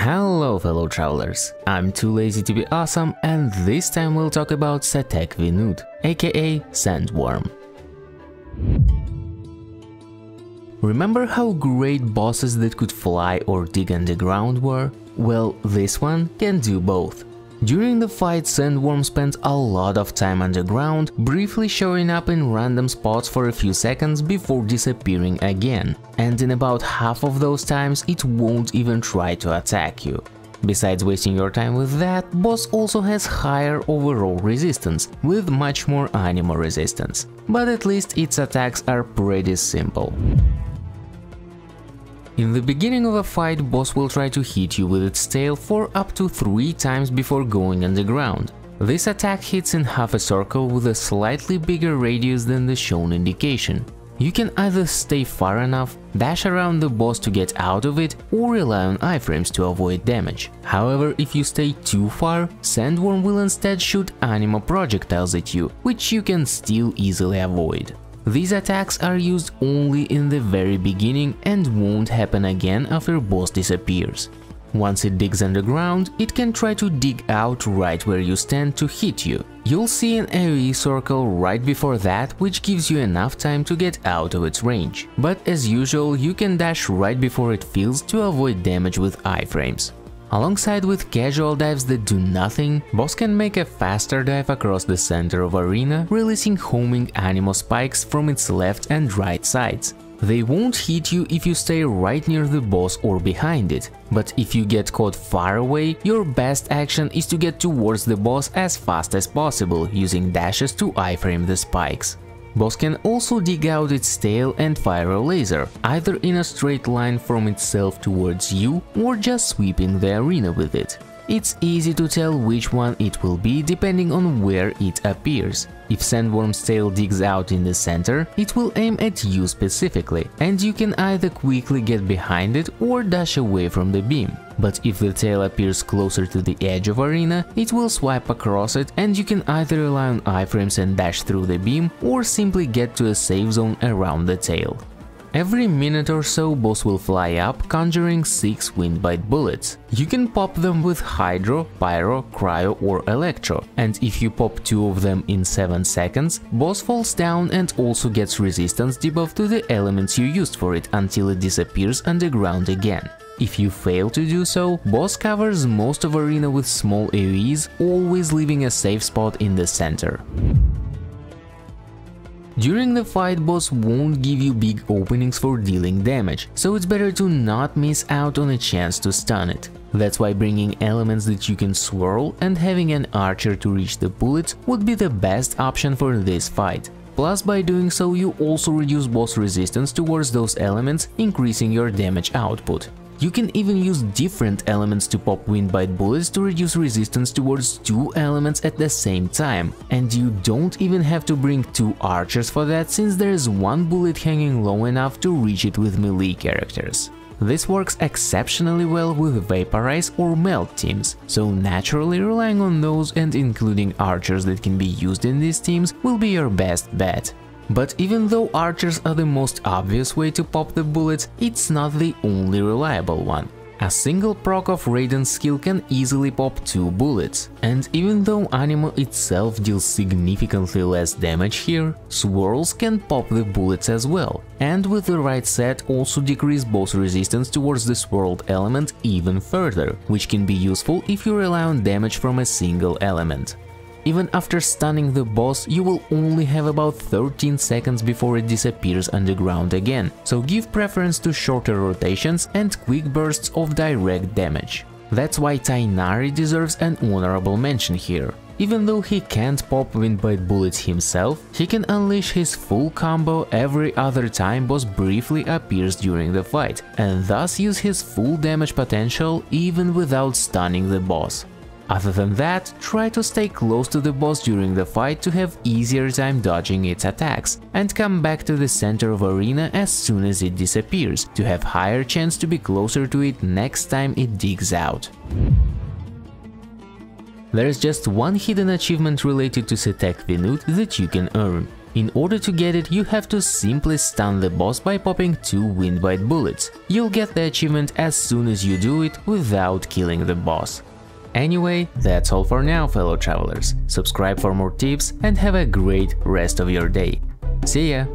Hello fellow travelers, I'm too lazy to be awesome and this time we'll talk about Setekh Wenut, aka Sandworm. Remember how great bosses that could fly or dig underground were? Well, this one can do both. During the fight, Sandworm spent a lot of time underground, briefly showing up in random spots for a few seconds before disappearing again, and in about half of those times it won't even try to attack you. Besides wasting your time with that, boss also has higher overall resistance, with much more animo resistance, but at least its attacks are pretty simple. In the beginning of a fight, boss will try to hit you with its tail for up to 3 times before going underground. This attack hits in half a circle with a slightly bigger radius than the shown indication. You can either stay far enough, dash around the boss to get out of it, or rely on iframes to avoid damage. However, if you stay too far, Sandworm will instead shoot animo projectiles at you, which you can still easily avoid. These attacks are used only in the very beginning and won't happen again after boss disappears. Once it digs underground, it can try to dig out right where you stand to hit you. You'll see an AoE circle right before that, which gives you enough time to get out of its range. But as usual, you can dash right before it fills to avoid damage with iframes. Alongside with casual dives that do nothing, boss can make a faster dive across the center of arena, releasing homing animo spikes from its left and right sides. They won't hit you if you stay right near the boss or behind it, but if you get caught far away, your best action is to get towards the boss as fast as possible, using dashes to iframe the spikes. Boss can also dig out its tail and fire a laser, either in a straight line from itself towards you or just sweeping the arena with it. It's easy to tell which one it will be depending on where it appears. If Sandworm's tail digs out in the center, it will aim at you specifically, and you can either quickly get behind it or dash away from the beam. But if the tail appears closer to the edge of arena, it will swipe across it and you can either rely on iframes and dash through the beam or simply get to a safe zone around the tail. Every minute or so, boss will fly up, conjuring 6 windbite bullets. You can pop them with Hydro, Pyro, Cryo or Electro, and if you pop 2 of them in 7 seconds, boss falls down and also gets resistance debuff to the elements you used for it until it disappears underground again. If you fail to do so, boss covers most of arena with small AoEs, always leaving a safe spot in the center. During the fight, boss won't give you big openings for dealing damage, so it's better to not miss out on a chance to stun it. That's why bringing elements that you can swirl and having an archer to reach the bullets would be the best option for this fight. Plus, by doing so, you also reduce boss resistance towards those elements, increasing your damage output. You can even use different elements to pop windbite bullets to reduce resistance towards 2 elements at the same time, and you don't even have to bring 2 archers for that, since there is 1 bullet hanging low enough to reach it with melee characters. This works exceptionally well with Vaporize or Melt teams, so naturally relying on those and including archers that can be used in these teams will be your best bet. But even though archers are the most obvious way to pop the bullets, it's not the only reliable one. A single proc of Raiden's skill can easily pop 2 bullets, and even though animo itself deals significantly less damage here, swirls can pop the bullets as well, and with the right set also decrease boss resistance towards the swirled element even further, which can be useful if you rely on damage from a single element. Even after stunning the boss, you will only have about 13 seconds before it disappears underground again, so give preference to shorter rotations and quick bursts of direct damage. That's why Tighnari deserves an honorable mention here. Even though he can't pop windbite bullets himself, he can unleash his full combo every other time boss briefly appears during the fight, and thus use his full damage potential even without stunning the boss. Other than that, try to stay close to the boss during the fight to have easier time dodging its attacks, and come back to the center of arena as soon as it disappears, to have higher chance to be closer to it next time it digs out. There is just one hidden achievement related to Setekh Wenut that you can earn. In order to get it, you have to simply stun the boss by popping 2 Windbite bullets. You'll get the achievement as soon as you do it without killing the boss. Anyway, that's all for now, fellow travelers. Subscribe for more tips and have a great rest of your day. See ya!